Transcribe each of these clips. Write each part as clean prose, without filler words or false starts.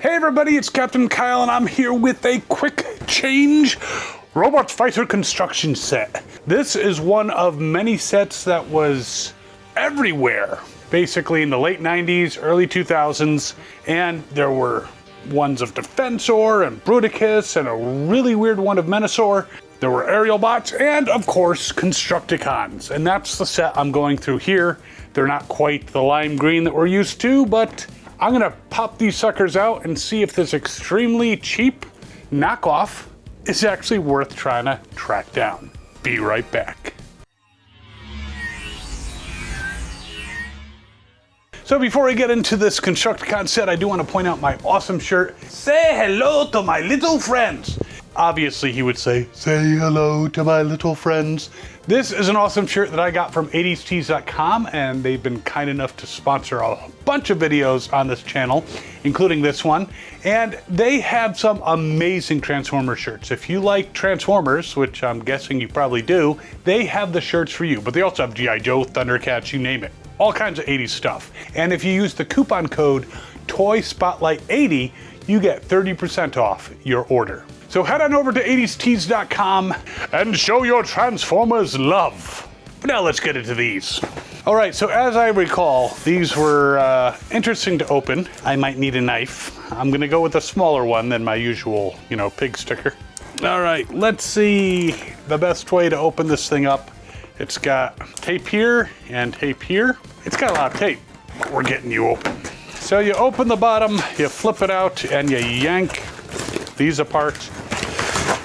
Hey everybody, it's Captain Kyle and I'm here with a quick Change Robot Fighter construction set. This is one of many sets that was everywhere, basically in the late 90s, early 2000s, and there were ones of Defensor and Bruticus and a really weird one of Menasor. There were aerial bots and of course Constructicons, and that's the set I'm going through here. They're not quite the lime green that we're used to, but I'm gonna pop these suckers out and see if this extremely cheap knockoff is actually worth trying to track down. Be right back. So before I get into this Constructicon set, I do want to point out my awesome shirt. Say hello to my little friends. Obviously he would say hello to my little friends. This is an awesome shirt that I got from 80stees.com, and they've been kind enough to sponsor a bunch of videos on this channel, including this one. And they have some amazing Transformer shirts. If you like Transformers, which I'm guessing you probably do, they have the shirts for you. But they also have G.I. Joe, Thundercats, you name it. All kinds of 80s stuff. And if you use the coupon code TOYSPOTLIGHT80, you get 30% off your order. So head on over to 80stees.com and show your Transformers love. But now let's get into these. All right, so as I recall, these were interesting to open. I might need a knife. I'm gonna go with a smaller one than my usual, pig sticker. All right, let's see the best way to open this thing up. It's got tape here and tape here. It's got a lot of tape, but we're getting you open. So you open the bottom, you flip it out, and you yank these apart,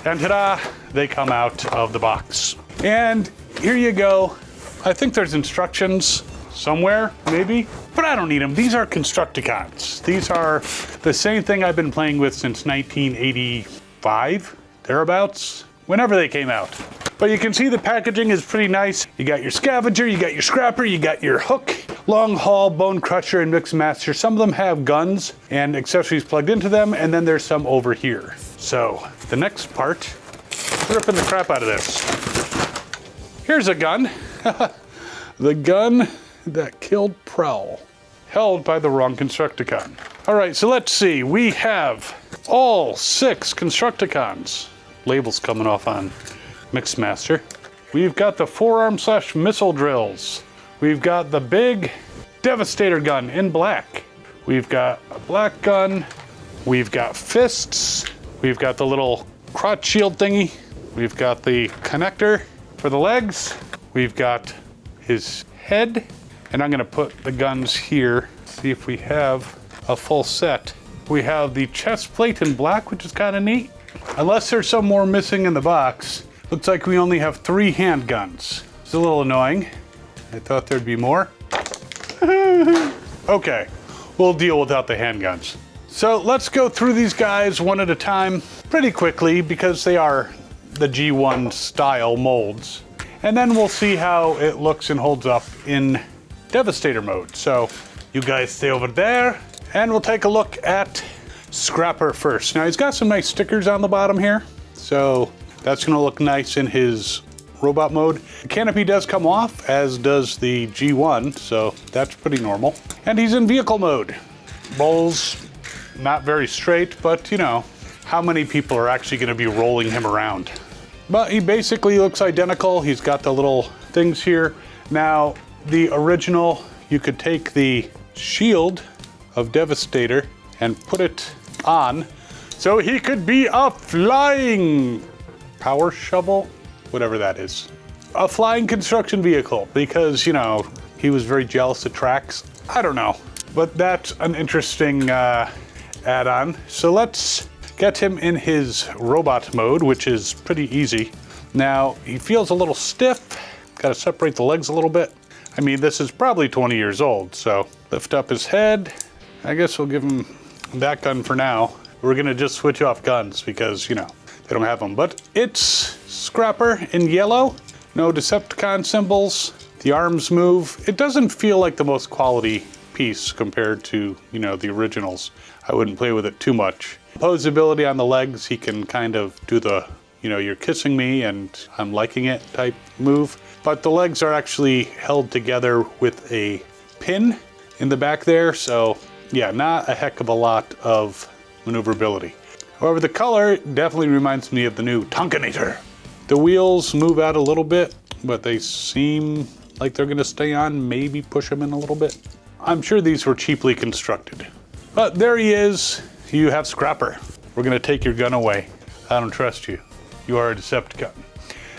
and ta-da, they come out of the box. And here you go. I think there's instructions somewhere, maybe, but I don't need them. These are Constructicons. These are the same thing I've been playing with since 1985, thereabouts, whenever they came out. But you can see the packaging is pretty nice. You got your scavenger, you got your scrapper, you got your hook, long haul, bone crusher, and mix master. Some of them have guns and accessories plugged into them, and then there's some over here. So the next part, ripping the crap out of this. Here's a gun. The gun that killed Prowl, held by the wrong Constructicon. All right, so let's see. We have all 6 Constructicons. Labels coming off on Mixmaster. We've got the forearm/missile drills. We've got the big Devastator gun in black. We've got a black gun. We've got fists. We've got the little crotch shield thingy. We've got the connector for the legs. We've got his head. And I'm gonna put the guns here, see if we have a full set. We have the chest plate in black, which is kind of neat. Unless there's some more missing in the box. Looks like we only have 3 handguns. It's a little annoying. I thought there'd be more. Okay, we'll deal without the handguns. So let's go through these guys one at a time pretty quickly because they are the G1 style molds. And then we'll see how it looks and holds up in Devastator mode. So you guys stay over there and we'll take a look at Scrapper first. Now he's got some nice stickers on the bottom here. So that's gonna look nice in his robot mode. The canopy does come off, as does the G1, so that's pretty normal. And he's in vehicle mode. Bowls, not very straight, but how many people are actually gonna be rolling him around? But he basically looks identical. He's got the little things here. Now, the original, you could take the shield of Devastator and put it on, so he could be a flying power shovel, whatever that is. A flying construction vehicle, because, he was very jealous of tracks. I don't know, but that's an interesting add-on. So let's get him in his robot mode, which is pretty easy. Now, he feels a little stiff. Gotta separate the legs a little bit. I mean, this is probably 20 years old, so lift up his head. I guess we'll give him that gun for now. We're gonna just switch off guns because, they don't have them. But it's Scrapper in yellow. No Decepticon symbols. The arms move. It doesn't feel like the most quality piece compared to, the originals. I wouldn't play with it too much. Posability on the legs, he can kind of do the, you're kissing me and I'm liking it type move. But the legs are actually held together with a pin in the back there. So yeah, not a heck of a lot of maneuverability. However, the color definitely reminds me of the new Tonkanator. The wheels move out a little bit, but they seem like they're gonna stay on, maybe push them in a little bit. I'm sure these were cheaply constructed. But there he is. You have Scrapper. We're gonna take your gun away. I don't trust you. You are a Decepticon.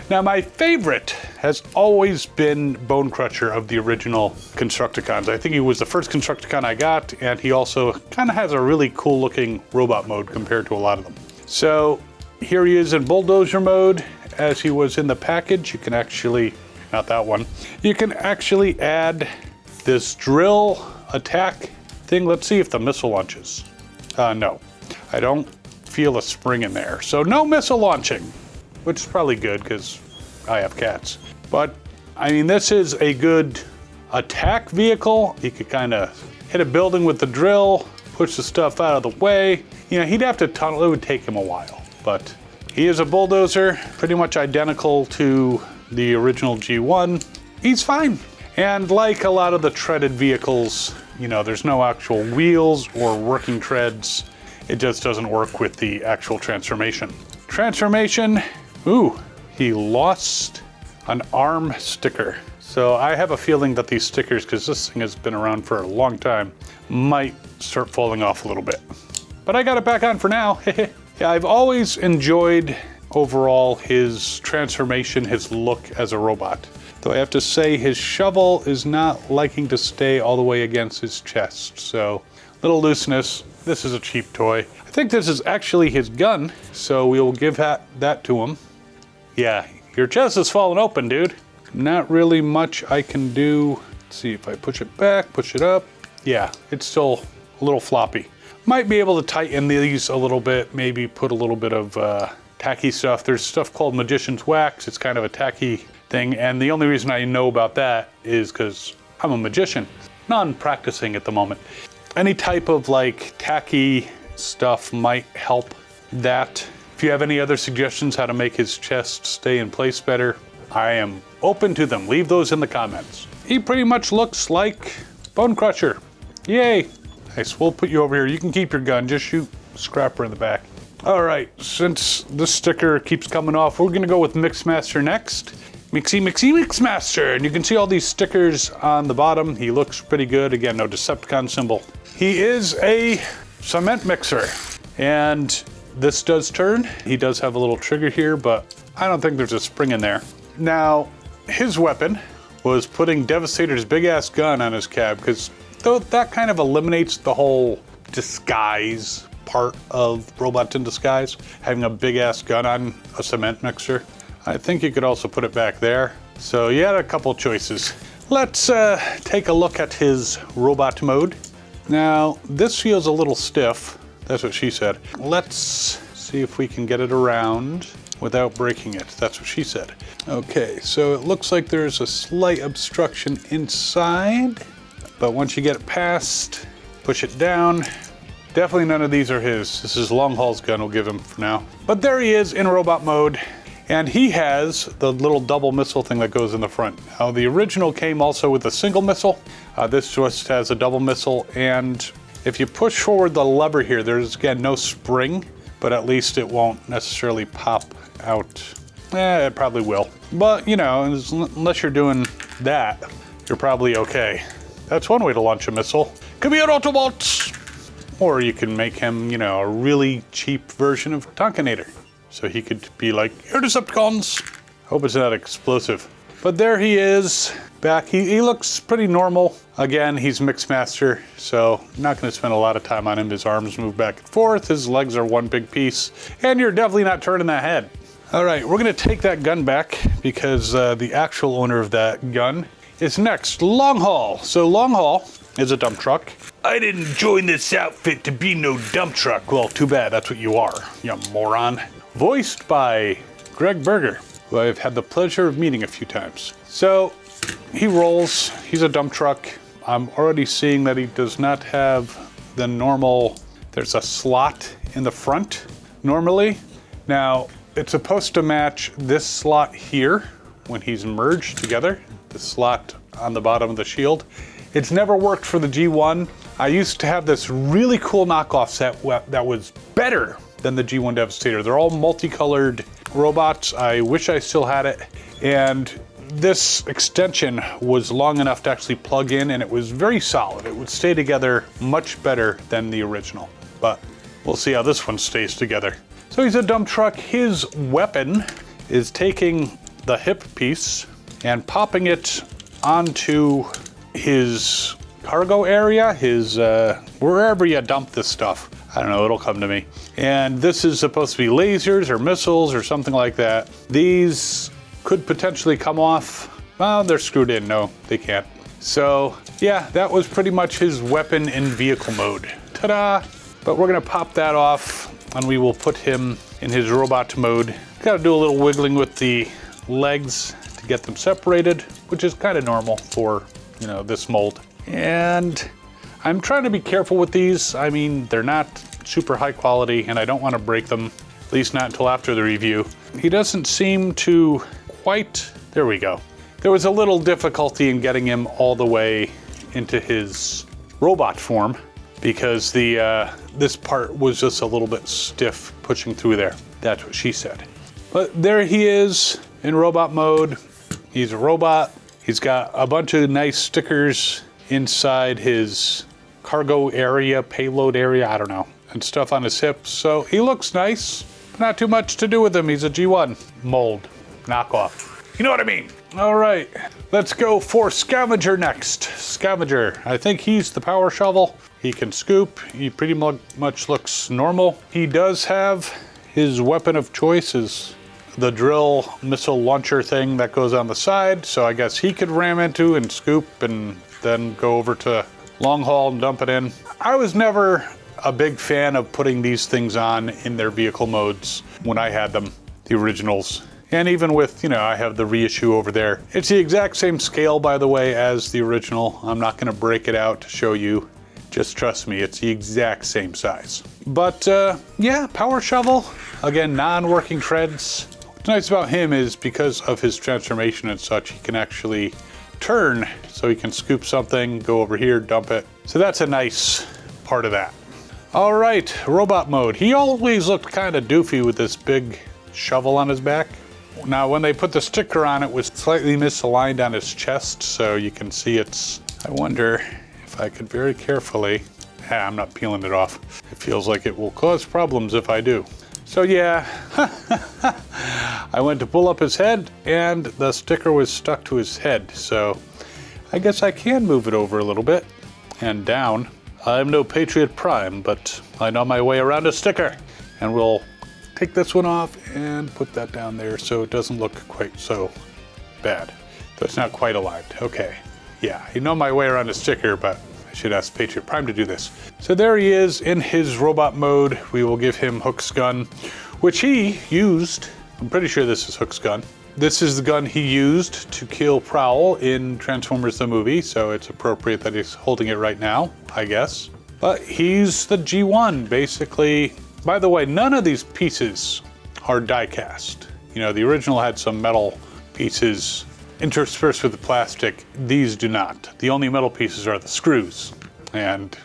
Now, my favorite has always been Bone Crusher of the original Constructicons. I think he was the first Constructicon I got, and he also kind of has a really cool looking robot mode compared to a lot of them. So here he is in bulldozer mode. As he was in the package, you can actually, not that one, you can actually add this drill attack thing. Let's see if the missile launches. No, I don't feel a spring in there. So no missile launching, which is probably good because I have cats. But I mean, this is a good attack vehicle. He could kind of hit a building with the drill, push the stuff out of the way. You know, he'd have to tunnel, it would take him a while, but he is a bulldozer, pretty much identical to the original G1. He's fine. And like a lot of the treaded vehicles, you know, there's no actual wheels or working treads. It just doesn't work with the actual transformation. Transformation, ooh, he lost an arm sticker. So I have a feeling that these stickers, because this thing has been around for a long time, might start falling off a little bit. But I got it back on for now. Yeah, I've always enjoyed overall his transformation, his look as a robot. Though I have to say his shovel is not liking to stay all the way against his chest. So, little looseness. This is a cheap toy. I think this is actually his gun, so we will give that to him. Yeah, your chest is falling open, dude. Not really much I can do. Let's see if I push it back, push it up. Yeah, it's still a little floppy. Might be able to tighten these a little bit, maybe put a little bit of tacky stuff. There's stuff called Magician's Wax. It's kind of a tacky thing, and the only reason I know about that is because I'm a magician, non-practicing at the moment. Any type of like tacky stuff might help that. If you have any other suggestions how to make his chest stay in place better, I am open to them. Leave those in the comments. He pretty much looks like Bone Crusher. Yay. Nice, we'll put you over here. You can keep your gun, just shoot Scrapper in the back. All right, since this sticker keeps coming off, we're gonna go with Mixmaster next. Mixmaster, and you can see all these stickers on the bottom. He looks pretty good. Again, no Decepticon symbol. He is a cement mixer, and this does turn. He does have a little trigger here, but I don't think there's a spring in there. Now, his weapon was putting Devastator's big ass gun on his cab, because that kind of eliminates the whole disguise part of Robots in Disguise, having a big ass gun on a cement mixer. I think you could also put it back there. So you had a couple choices. Let's take a look at his robot mode. Now, this feels a little stiff. That's what she said. Let's see if we can get it around without breaking it. That's what she said. Okay, so it looks like there's a slight obstruction inside, but once you get it past, push it down. Definitely none of these are his. This is Long Haul's gun, we'll give him for now. But there he is in robot mode, and he has the little double missile thing that goes in the front. Now, the original came also with a single missile. This just has a double missile, and if you push forward the lever here, there's again no spring, but at least it won't necessarily pop out. It probably will. But you know, unless you're doing that, you're probably okay. That's one way to launch a missile. Come here, Autobots! Or you can make him, you know, a really cheap version of Tonkanator. So he could be like, here Decepticons! Hope it's not explosive. But there he is, back. He looks pretty normal. Again, he's Mixmaster, so not gonna spend a lot of time on him. His arms move back and forth, his legs are one big piece, and you're definitely not turning that head. All right, we're gonna take that gun back because the actual owner of that gun is next, Long Haul. So Long Haul is a dump truck. I didn't join this outfit to be no dump truck. Well, too bad, that's what you are, you moron. Voiced by Greg Berger, who I've had the pleasure of meeting a few times. So he rolls, he's a dump truck. I'm already seeing that he does not have the normal, there's a slot in the front normally. Now, it's supposed to match this slot here when he's merged together, the slot on the bottom of the shield. It's never worked for the G1. I used to have this really cool knockoff set that was better than the G1 Devastator. They're all multicolored robots. I wish I still had it. And this extension was long enough to actually plug in, and it was very solid. It would stay together much better than the original, but we'll see how this one stays together. So he's a dump truck. His weapon is taking the hip piece and popping it onto his cargo area, his wherever you dump this stuff. I don't know, it'll come to me. And this is supposed to be lasers or missiles or something like that. These could potentially come off. Well, they're screwed in. No, they can't. So yeah, that was pretty much his weapon in vehicle mode. Ta-da! But we're gonna pop that off and we will put him in his robot mode. Gotta do a little wiggling with the legs to get them separated, which is kind of normal for, you know, this mold. And I'm trying to be careful with these. I mean, they're not super high quality and I don't want to break them, at least not until after the review. He doesn't seem to quite, there we go. There was a little difficulty in getting him all the way into his robot form because this part was just a little bit stiff pushing through there. That's what she said. But there he is in robot mode. He's a robot. He's got a bunch of nice stickers inside his cargo area, payload area, I don't know, and stuff on his hips. So he looks nice, but not too much to do with him. He's a G1 mold, knockoff. You know what I mean? All right, let's go for Scavenger next. Scavenger, I think he's the power shovel. He can scoop. He pretty much looks normal. He does have his weapon of choice is the drill missile launcher thing that goes on the side. So I guess he could ram into and scoop and then go over to long haul and dump it in. I was never a big fan of putting these things on in their vehicle modes when I had them, the originals. And even with, you know, I have the reissue over there. It's the exact same scale, by the way, as the original. I'm not gonna break it out to show you. Just trust me, it's the exact same size. But yeah, power shovel. Again, non-working treads. What's nice about him is because of his transformation and such, he can actually turn, so he can scoop something, go over here, dump it. So that's a nice part of that. All right, robot mode. He always looked kind of doofy with this big shovel on his back. Now, when they put the sticker on, it was slightly misaligned on his chest, so you can see it's, I wonder if I could very carefully, I'm not peeling it off. It feels like it will cause problems if I do. So yeah, I went to pull up his head and the sticker was stuck to his head. So I guess I can move it over a little bit and down. I'm no Patriot Prime, but I know my way around a sticker. And we'll take this one off and put that down there so it doesn't look quite so bad. So it's not quite aligned. Okay, yeah, I know my way around a sticker, but I should ask Patriot Prime to do this. So there he is in his robot mode. We will give him Hook's gun, which he used. I'm pretty sure this is Hook's gun. This is the gun he used to kill Prowl in Transformers the movie, so it's appropriate that he's holding it right now, I guess. But he's the G1, basically. By the way, none of these pieces are die cast. You know, the original had some metal pieces interspersed with the plastic. These do not. The only metal pieces are the screws. And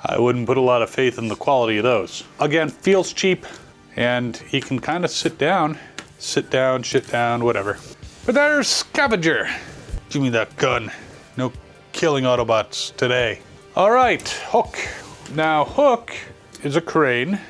I wouldn't put a lot of faith in the quality of those. Again, feels cheap, and he can kind of sit down, shit down, whatever. But there's Scavenger. Give me that gun. No killing Autobots today. All right, Hook. Now, Hook is a crane.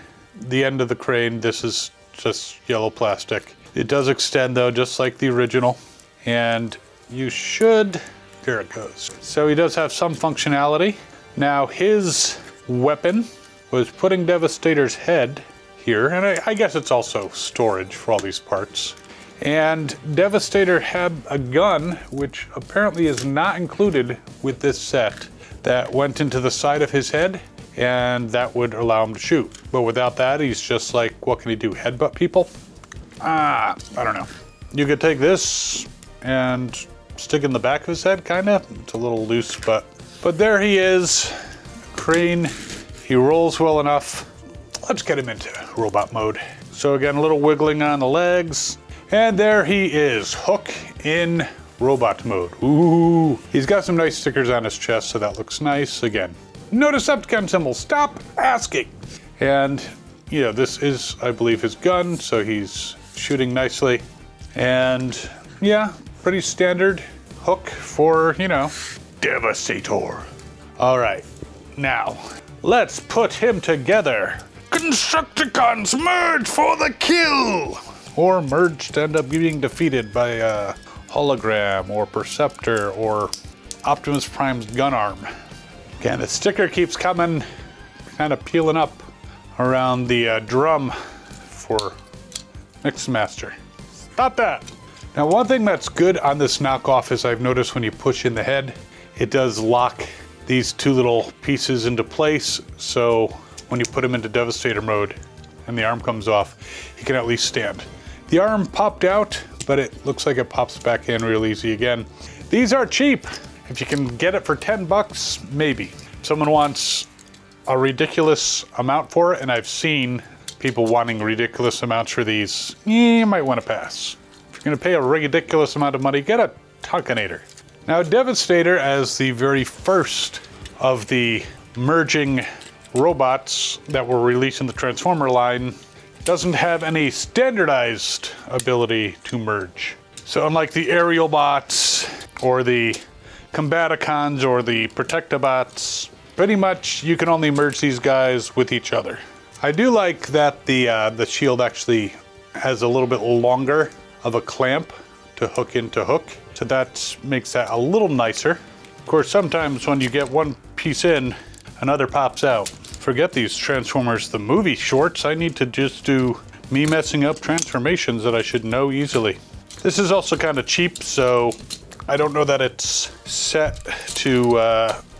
The end of the crane, this is just yellow plastic. It does extend though, just like the original. And you should, there it goes. So he does have some functionality. Now his weapon was putting Devastator's head here, and I guess it's also storage for all these parts. And Devastator had a gun, which apparently is not included with this set, that went into the side of his head, and that would allow him to shoot. But without that, he's just like, what can he do, headbutt people? I don't know. You could take this and stick in the back of his head, kinda. It's a little loose, but there he is, crane. He rolls well enough. Let's get him into robot mode. So again, a little wiggling on the legs. And there he is, Hook in robot mode. Ooh, he's got some nice stickers on his chest, so that looks nice. Again, No Decepticon symbol. Stop asking. And, you know, this is, I believe, his gun, so he's shooting nicely. And, yeah, pretty standard hook for, you know, Devastator. All right, now, let's put him together. Constructicons merge for the kill! Or merge to end up being defeated by a hologram or Perceptor or Optimus Prime's gun arm. Again, the sticker keeps coming, kind of peeling up around the drum for Mixmaster. Stop that! Now, one thing that's good on this knockoff is I've noticed when you push in the head, it does lock these two little pieces into place, so when you put him into Devastator mode and the arm comes off, he can at least stand. The arm popped out, but it looks like it pops back in real easy again. These are cheap. If you can get it for 10 bucks, maybe. If someone wants a ridiculous amount for it, and I've seen people wanting ridiculous amounts for these, you might want to pass. If you're going to pay a ridiculous amount of money, get a Tunkinator. Now, Devastator, as the very first of the merging robots that were released in the Transformer line, doesn't have any standardized ability to merge. So unlike the aerial bots or the Combaticons or the Protectobots, pretty much you can only merge these guys with each other. I do like that the shield actually has a little bit longer of a clamp to hook into hook, so that makes that a little nicer. Of course, sometimes when you get one piece in, another pops out. Forget these Transformers the movie shorts. I need to just do me messing up transformations that I should know easily. This is also kind of cheap, so I don't know that it's set to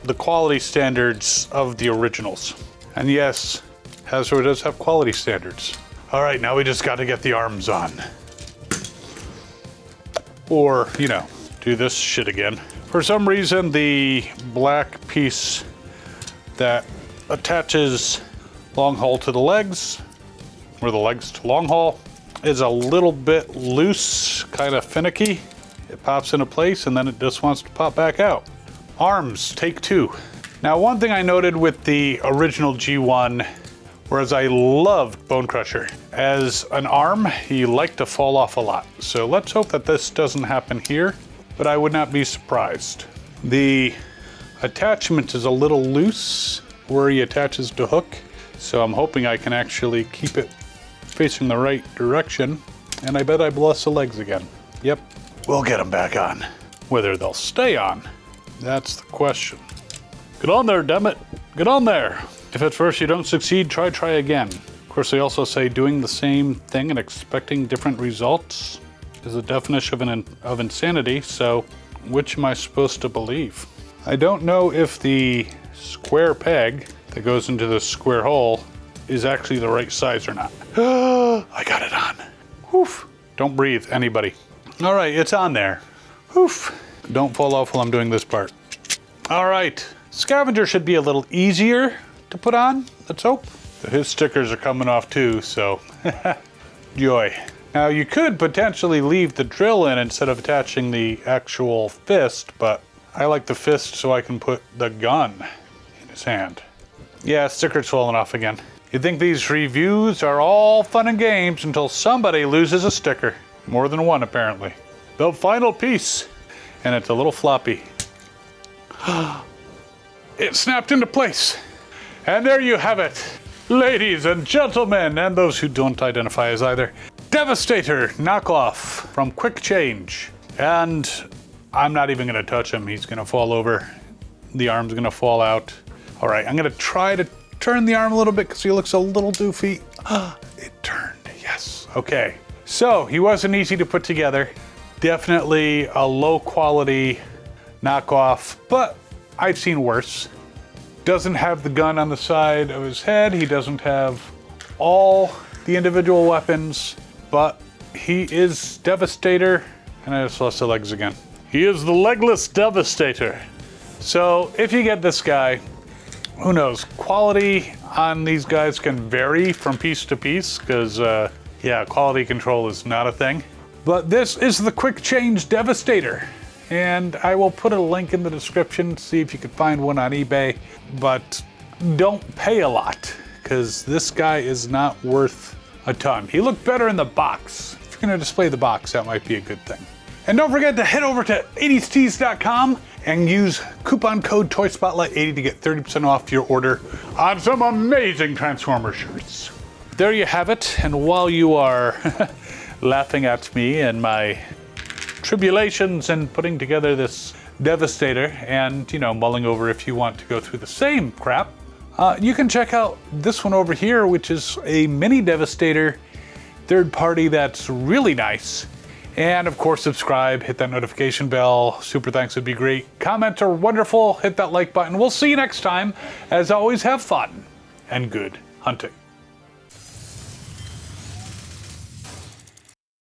the quality standards of the originals. And yes, Hasbro does have quality standards. All right, now we just got to get the arms on. Or, you know, do this shit again. For some reason, the black piece that attaches long haul to the legs, or the legs to long haul, is a little bit loose, kind of finicky. It pops into place and then it just wants to pop back out. Arms, take two. Now, one thing I noted with the original G1, whereas I loved Bone Crusher, as an arm, he liked to fall off a lot. So let's hope that this doesn't happen here, but I would not be surprised. The attachment is a little loose where he attaches to hook, so I'm hoping I can actually keep it facing the right direction, and I bet I bless the legs again. Yep, we'll get them back on. Whether they'll stay on, that's the question. Get on there, dammit. Get on there. If at first you don't succeed, try again. Of course, they also say doing the same thing and expecting different results is a definition of insanity, so which am I supposed to believe? I don't know if the square peg that goes into the square hole is actually the right size or not. I got it on. Woof. Don't breathe, anybody. All right, it's on there. Woof. Don't fall off while I'm doing this part. All right, Scavenger should be a little easier to put on, let's hope. His stickers are coming off too, so joy. Now, you could potentially leave the drill in instead of attaching the actual fist, but I like the fist so I can put the gun in his hand. Yeah, sticker's falling off again. You'd think these reviews are all fun and games until somebody loses a sticker. More than one, apparently. The final piece, and it's a little floppy. It snapped into place. And there you have it, ladies and gentlemen, and those who don't identify as either. Devastator knockoff from Quick Change. And I'm not even gonna touch him. He's gonna fall over. The arm's gonna fall out. All right, I'm gonna try to turn the arm a little bit because he looks a little doofy. It turned, yes. Okay, so he wasn't easy to put together. Definitely a low quality knockoff, but I've seen worse. Doesn't have the gun on the side of his head. He doesn't have all the individual weapons, but he is Devastator, and I just lost the legs again. He is the legless Devastator. So if you get this guy, who knows, quality on these guys can vary from piece to piece because, yeah, quality control is not a thing. But this is the Quick Change Devastator. and I will put a link in the description, see if you can find one on eBay, but don't pay a lot, because this guy is not worth a ton. He looked better in the box. If you're gonna display the box, that might be a good thing. And don't forget to head over to 80stees.com and use coupon code TOYSPOTLIGHT80 to get 30% off your order on some amazing Transformer shirts. There you have it, and while you are laughing at me and my tribulations in putting together this Devastator and, you know, mulling over if you want to go through the same crap, you can check out this one over here, which is a mini Devastator third party that's really nice. And of course, subscribe, hit that notification bell. Super thanks would be great. Comments are wonderful. Hit that like button. We'll see you next time. As always, have fun and good hunting.